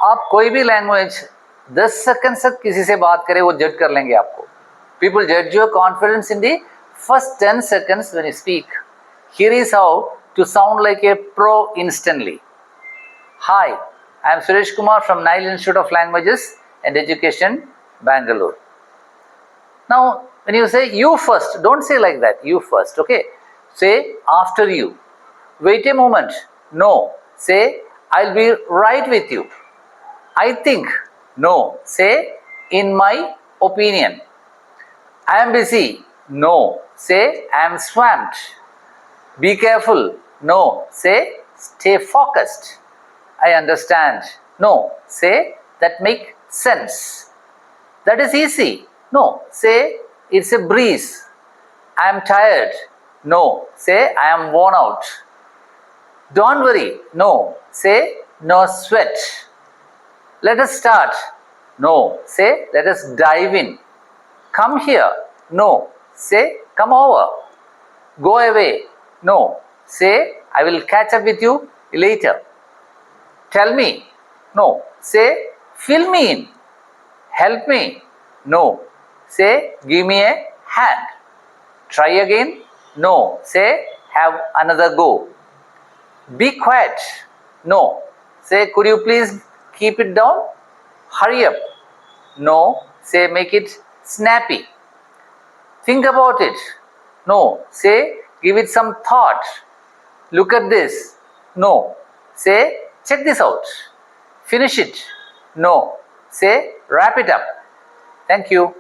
आप कोई भी लैंग्वेज 10 सेकंड तक किसी से बात करें वो जज कर लेंगे आपको. People judge your confidence in the first 10 seconds when you speak. Here is how to sound like a pro instantly. Hi, I am Suresh Kumar from Nile Institute of Languages and Education, Bangalore. Now, when you say you first, don't say like that, you first, okay? Say after you. Wait a moment. No. Say I'll be right with you. I think. No. Say in my opinion. I am busy. No. Say I am swamped. Be careful. No. Say stay focused. I understand. No. Say that make sense. That is easy. No. Say it's a breeze. I am tired. No. Say I am worn out. Don't worry. No. Say no sweat. Let us start. No. Say let us dive in. Come here. No. Say come over. Go away. No. Say I will catch up with you later. Tell me. No. Say fill me in. Help me. No. Say give me a hand. Try again. No. Say have another go. Be quiet. No. Say could you please keep it down? Hurry up. No. Say make it snappy. Think about it. No. Say give it some thought. Look at this. No. Say check this out. Finish it. No. Say wrap it up. Thank you.